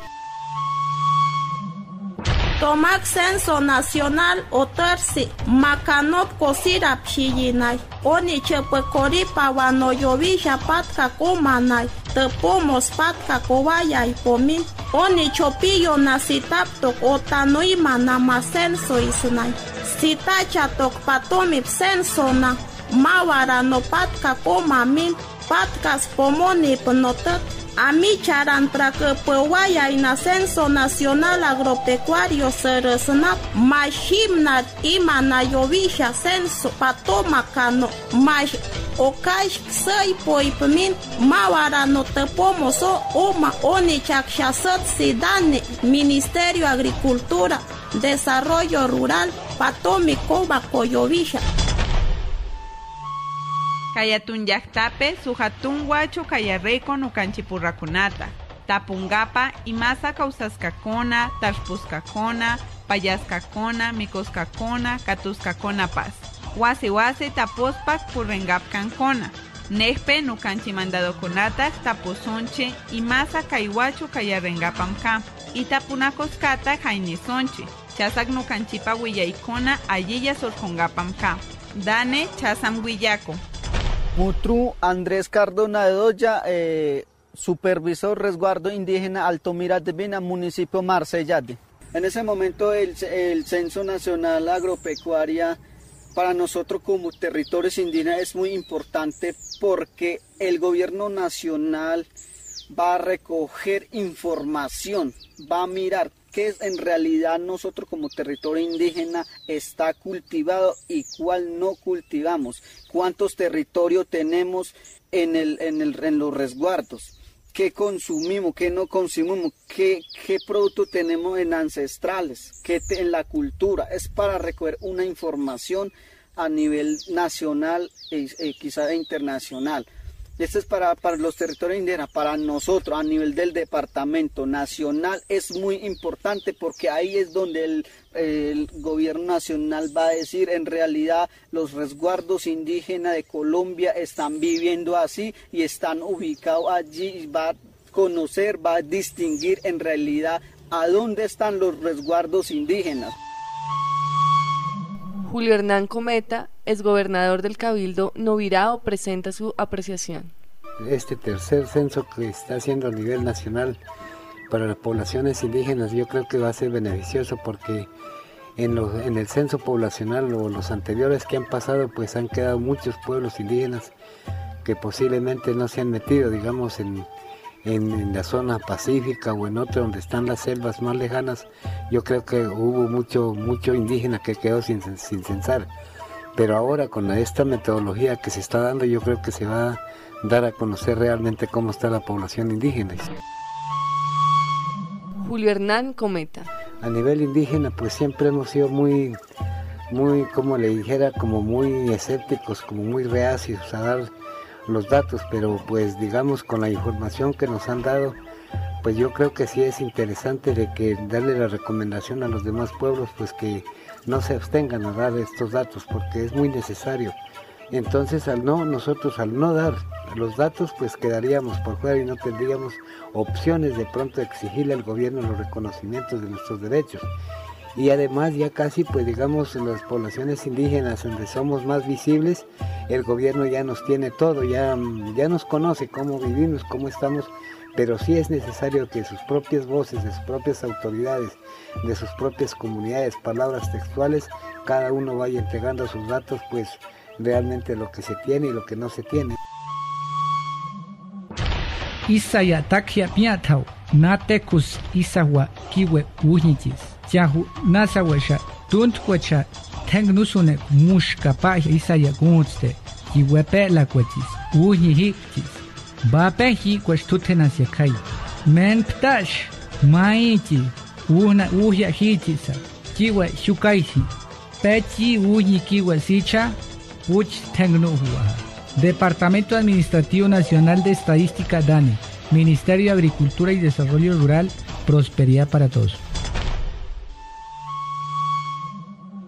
Tomac censo nacional otarsi makanop kosira pshiyinay oni chepe kori pawano yovisha patka kumanay tepomos patka kowayay pomin oni chopillo nasitaptok otanui manama censo isnay sitacha tok patomip censo na mawara no patka komamin patkas pomonip notat Ami charantra que puewaya en censo nacional agropecuario seresnap mashimnat imana yovisha censo patomacano mash okash sei poipmin mawara no tepomoso oma oni chakshasot sidane Ministerio Agricultura Desarrollo Rural patomico bacoyovisha. Kayatun yaktape, sujatun guacho kayarreco no canchipurracunata, tapungapa, imasa causascacona, tarpuskacona, payascacona, micoscacona, catuscacona paz. Wase tapospac purrengap cancona. Nejpe no canchimandado conata, taposonche, imasa kaihuacho kayarrengapamca, y tapunacoscata jainesonche, chasac no canchipa huillaicona, ayilla sorjongapamca. Dane chasam huillaco. Mutru Andrés Cardona de Doya, supervisor resguardo indígena Altomira de Vina, municipio Marsellade. En ese momento el Censo Nacional Agropecuaria para nosotros como territorios indígenas es muy importante porque el gobierno nacional va a recoger información, va a mirar qué en realidad nosotros como territorio indígena está cultivado y cuál no cultivamos, cuántos territorios tenemos en los resguardos. qué consumimos, qué no consumimos, qué productos tenemos en ancestrales, en la cultura. Es para recoger una información a nivel nacional y quizá internacional. Esto es para los territorios indígenas, para nosotros a nivel del departamento nacional es muy importante porque ahí es donde el gobierno nacional va a decir en realidad los resguardos indígenas de Colombia están viviendo así y están ubicados allí y va a conocer, va a distinguir en realidad a dónde están los resguardos indígenas. Julio Hernán Cometa, exgobernador del Cabildo Novirao, presenta su apreciación. Este tercer censo que está haciendo a nivel nacional para las poblaciones indígenas yo creo que va a ser beneficioso porque en el censo poblacional o los anteriores que han pasado pues han quedado muchos pueblos indígenas que posiblemente no se han metido, digamos, en la zona pacífica o en otra donde están las selvas más lejanas. Yo creo que hubo mucho indígena que quedó sin censar, pero ahora con esta metodología que se está dando yo creo que se va a dar a conocer realmente cómo está la población indígena. Julio Hernán Cometa. A nivel indígena pues siempre hemos sido muy como le dijera, como muy escépticos, como muy reacios a dar los datos, pero pues digamos con la información que nos han dado, pues yo creo que sí es interesante de que darle la recomendación a los demás pueblos pues que no se abstengan a dar estos datos porque es muy necesario. Entonces nosotros al no dar los datos pues quedaríamos por fuera y no tendríamos opciones de pronto de exigirle al gobierno los reconocimientos de nuestros derechos. Y además ya casi pues digamos en las poblaciones indígenas donde somos más visibles, el gobierno ya nos tiene todo, ya nos conoce cómo vivimos, cómo estamos, pero sí es necesario que sus propias voces, de sus propias autoridades, de sus propias comunidades, palabras textuales, cada uno vaya entregando sus datos pues realmente lo que se tiene y lo que no se tiene. Isaya takia piatau, natekus isawa kiwe uhitis. Yahu nasawasha tuntwacha tengnusune mushkapa isaya gunste kiwepe lakwatis uhihiktis bapehi kwashtutenas yakai men ptash maiti una uhya hitisa kiwe shukaisi pechi uhi kiwe sicha uch tengnuhua. Departamento Administrativo Nacional de Estadística DANE, Ministerio de Agricultura y Desarrollo Rural, Prosperidad para Todos.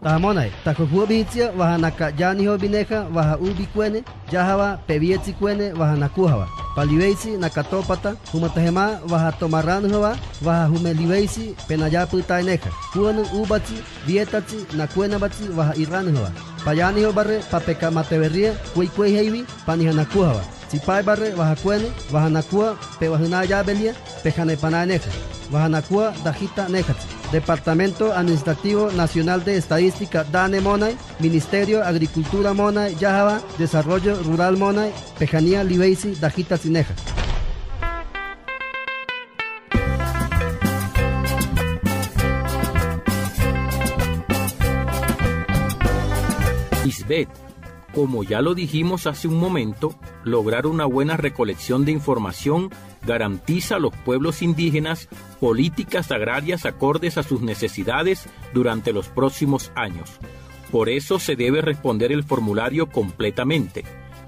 Tamonai, takohubitia, wahanaka yaniho bineja, waha ubi kwene, yahawa pevietsi kwene, wahanakuhawa. Paliveisi, nakatopata, humatahema, waha tomaranhuwa, waha humeliveisi, penayaputa eneja. Kuanu ubachi, vietachi, nakuenabachi, waha irranhuwa. Payaniho barre, papeka mateverria, kuikui heivi, panihanakuhawa. Sipai barre, waha kwene, wahanakua, pewahuna yabelia, pejanepana eneja. Wahanakua, dajita nejachi. Departamento Administrativo Nacional de Estadística DANE Monay, Ministerio de Agricultura Monay, Yahaba, Desarrollo Rural Monay, Pejanía Libeisi, Dajita Cineja. Isbeth, como ya lo dijimos hace un momento, lograr una buena recolección de información garantiza a los pueblos indígenas políticas agrarias acordes a sus necesidades durante los próximos años. Por eso se debe responder el formulario completamente,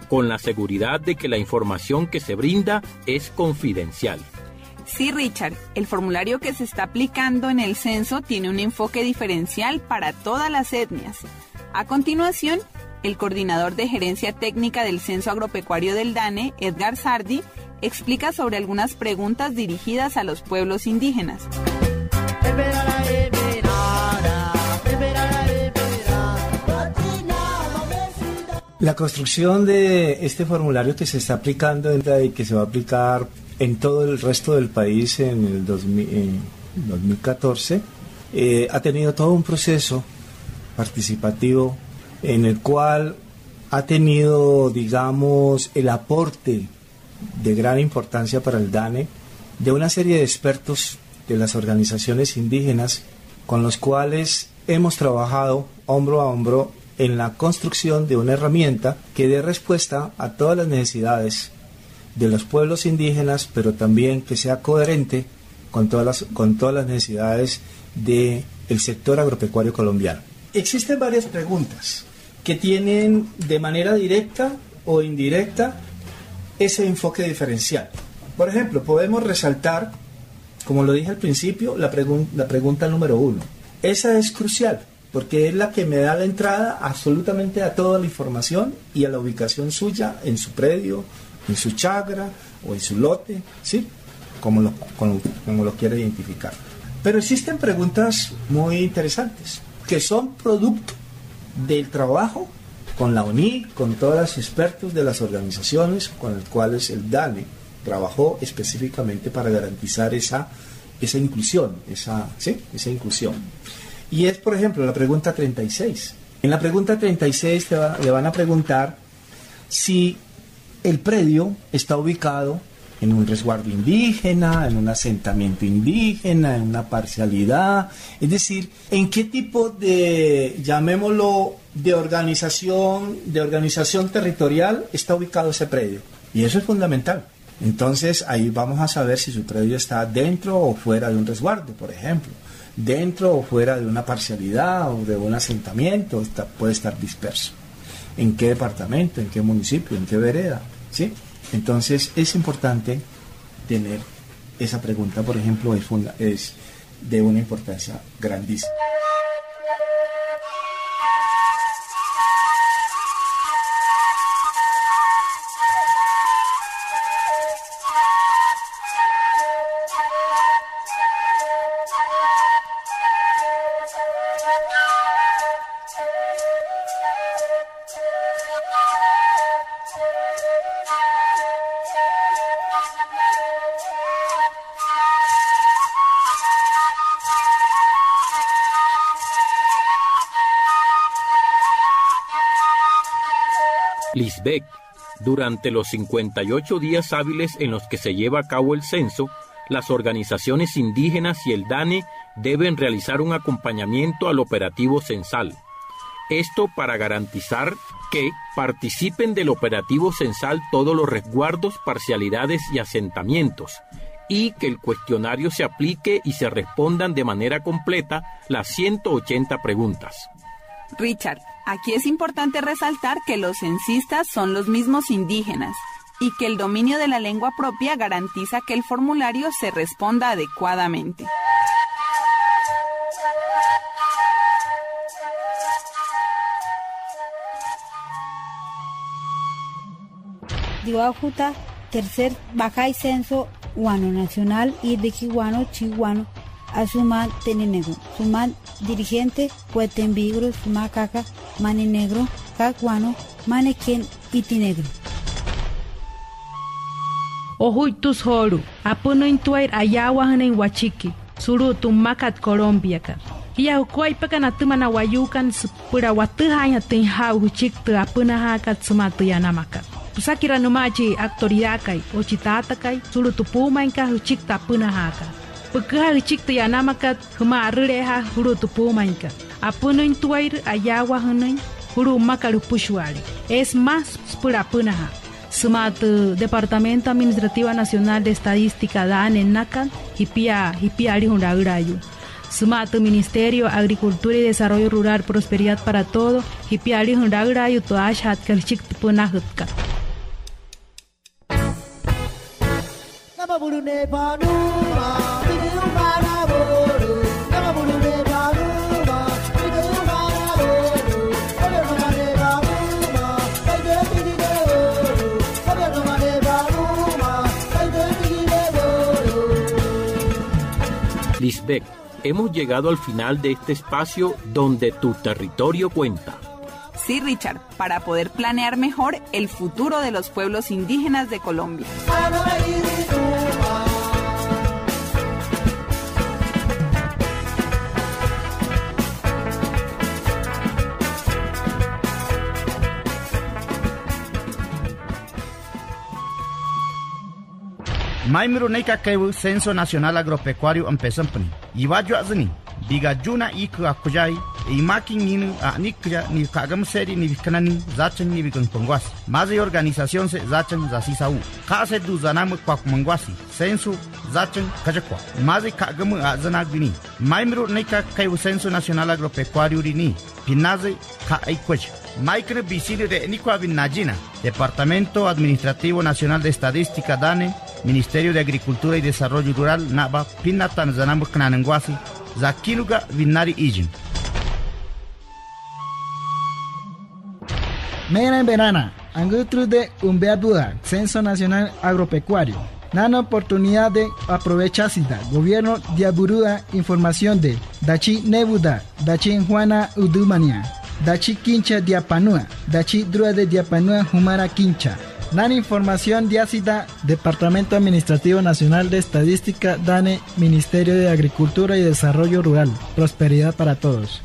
con la seguridad de que la información que se brinda es confidencial. Sí, Richard, el formulario que se está aplicando en el censo tiene un enfoque diferencial para todas las etnias. A continuación, el coordinador de gerencia técnica del Censo Agropecuario del DANE, Edgar Sardi, explica sobre algunas preguntas dirigidas a los pueblos indígenas. La construcción de este formulario que se está aplicando y que se va a aplicar en todo el resto del país en el 2014 ha tenido todo un proceso participativo en el cual ha tenido, digamos, el aporte de gran importancia para el DANE de una serie de expertos de las organizaciones indígenas con los cuales hemos trabajado hombro a hombro en la construcción de una herramienta que dé respuesta a todas las necesidades de los pueblos indígenas, pero también que sea coherente con todas las necesidades del sector agropecuario colombiano. Existen varias preguntas que tienen de manera directa o indirecta ese enfoque diferencial. Por ejemplo, podemos resaltar, como lo dije al principio, la pregunta número 1. Esa es crucial, porque es la que me da la entrada absolutamente a toda la información y a la ubicación suya en su predio, en su chagra o en su lote, ¿sí? Como lo quiera identificar. Pero existen preguntas muy interesantes, que son producto del trabajo con la UNI, con todos los expertos de las organizaciones con las cuales el DANE trabajó específicamente para garantizar esa inclusión, esa inclusión. Y es, por ejemplo, la pregunta 36. En la pregunta 36 le van a preguntar si el predio está ubicado en un resguardo indígena, en un asentamiento indígena, en una parcialidad, es decir, en qué tipo de, llamémoslo, de organización territorial está ubicado ese predio. Y eso es fundamental. Entonces ahí vamos a saber si su predio está dentro o fuera de un resguardo, por ejemplo, dentro o fuera de una parcialidad o de un asentamiento, puede estar disperso. ¿En qué departamento? ¿En qué municipio? ¿En qué vereda? ¿Sí? Entonces es importante tener esa pregunta, por ejemplo, es de una importancia grandísima. Lisbeth, durante los 58 días hábiles en los que se lleva a cabo el censo, las organizaciones indígenas y el DANE deben realizar un acompañamiento al operativo censal. Esto para garantizar que participen del operativo censal todos los resguardos, parcialidades y asentamientos, y que el cuestionario se aplique y se respondan de manera completa las 180 preguntas. Richard, aquí es importante resaltar que los censistas son los mismos indígenas y que el dominio de la lengua propia garantiza que el formulario se responda adecuadamente. Diwajuta, tercer Bajay Censo Guano Nacional y de Chihuano Chihuano a Suman Tenenegro. Suman dirigente Cuetembigro, Sumacaca, Mane Negro, Cacuano, Manequien y Tinegro. Ojuy tus horu, apuno intuair ayawa en Huachiqui, suru tumacat Colombia. Iya hukoy pakanatuma wayukan pura watuhanya tenha huchik tu apuna hakat sumatu yanamaka. Pusakira numachi autoridad kai, ochitata kai, suru tupuma inka huchik tapuna haka. Pagka huchik tu yanamaka huma arreha huru tupuma inka. Apuno intuair ayawa hanay huru makaru pushwari. Es más pura apuna ha. Sumat Departamento Administrativo Nacional de Estadística DANE Nakan hipia ari hundagrayu. Sumat Ministerio Agricultura y Desarrollo Rural Prosperidad para Todo hipia ari hundagrayu to ashat kalchik puna hutka. Lisbeth, hemos llegado al final de este espacio donde tu territorio cuenta. Sí, Richard, para poder planear mejor el futuro de los pueblos indígenas de Colombia. Maimiro Neika Kewu Censo Nacional Agropecuario Empezampani. Iwajo Azani. biga juna iku akujai e makin ninu a nikja ni kagam seri ni kanani zachan ni bigan pongwasi mazi organización se zachan zasisau kase du zanam kwak mongwasi censo zachan kajakwa mazi kagam a zanagini maimru nika kai censo nacional agropecuario rini pinaze ka aikwaj Micro Visiri de Nicuavin Najina, Departamento Administrativo Nacional de Estadística DANE, Ministerio de Agricultura y Desarrollo Rural, Naba, Pinatan Zanamur Knananguasi, Zakiluga Vinari Ijin. Mera en verana, Angutru de Umbeabuda, Censo Nacional Agropecuario. Nana oportunidad de aprovechasida, Gobierno de Aburúa, información de Dachi Nebuda, Dachi Juana Udumania. Dachi Quincha Diapanua, Dachi Drua de Diapanua Humara Quincha. Nana información de ácida, Departamento Administrativo Nacional de Estadística, DANE, Ministerio de Agricultura y Desarrollo Rural. Prosperidad para todos.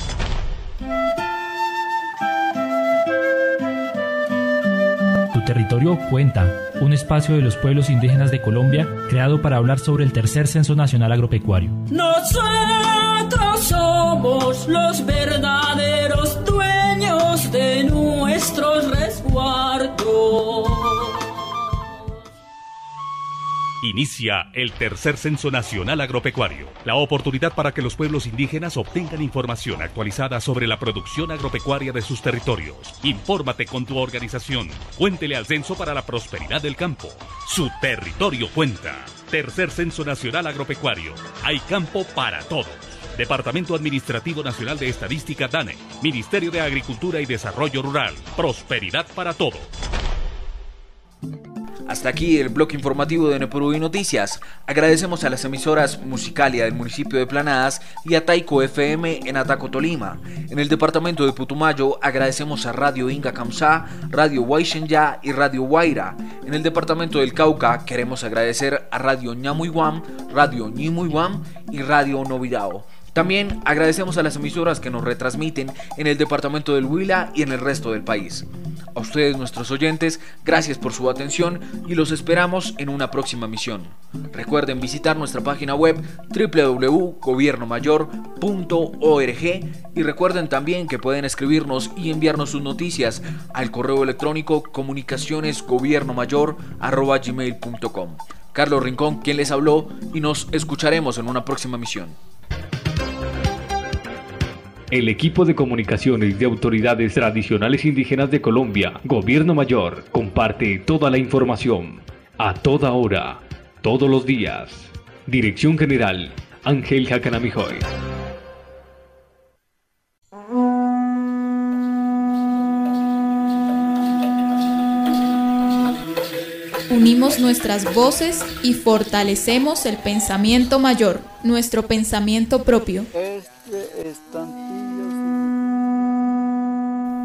Tu territorio cuenta, un espacio de los pueblos indígenas de Colombia creado para hablar sobre el tercer Censo Nacional Agropecuario. Nosotros somos los verdaderos dueños de nuestros resguardos. Inicia el tercer Censo Nacional Agropecuario, la oportunidad para que los pueblos indígenas obtengan información actualizada sobre la producción agropecuaria de sus territorios. Infórmate con tu organización. Cuéntele al censo para la prosperidad del campo. Su territorio cuenta. Tercer Censo Nacional Agropecuario. Hay campo para todos. Departamento Administrativo Nacional de Estadística DANE. Ministerio de Agricultura y Desarrollo Rural. Prosperidad para todos. Hasta aquí el bloque informativo de Nepuruí Noticias. Agradecemos a las emisoras Musicalia del municipio de Planadas y a Taiko FM en Ataco, Tolima. En el departamento de Putumayo agradecemos a Radio Inga Kamsá, Radio Huaychenya y Radio Guaira. En el departamento del Cauca queremos agradecer a Radio Ñamuiguam, Radio Ñimuiguam y Radio Novidao. También agradecemos a las emisoras que nos retransmiten en el departamento del Huila y en el resto del país. A ustedes, nuestros oyentes, gracias por su atención y los esperamos en una próxima misión. Recuerden visitar nuestra página web www.gobiernomayor.org y recuerden también que pueden escribirnos y enviarnos sus noticias al correo electrónico comunicacionesgobiernomayor@gmail.com. Carlos Rincón, quien les habló, y nos escucharemos en una próxima misión. El equipo de comunicaciones de autoridades tradicionales indígenas de Colombia, Gobierno Mayor, comparte toda la información, a toda hora, todos los días. Dirección General, Ángel Jacanamijoy. Unimos nuestras voces y fortalecemos el pensamiento mayor, nuestro pensamiento propio.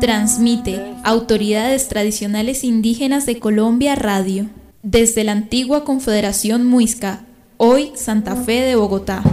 Transmite Autoridades Tradicionales Indígenas de Colombia Radio, desde la antigua Confederación Muisca, hoy Santa Fe de Bogotá.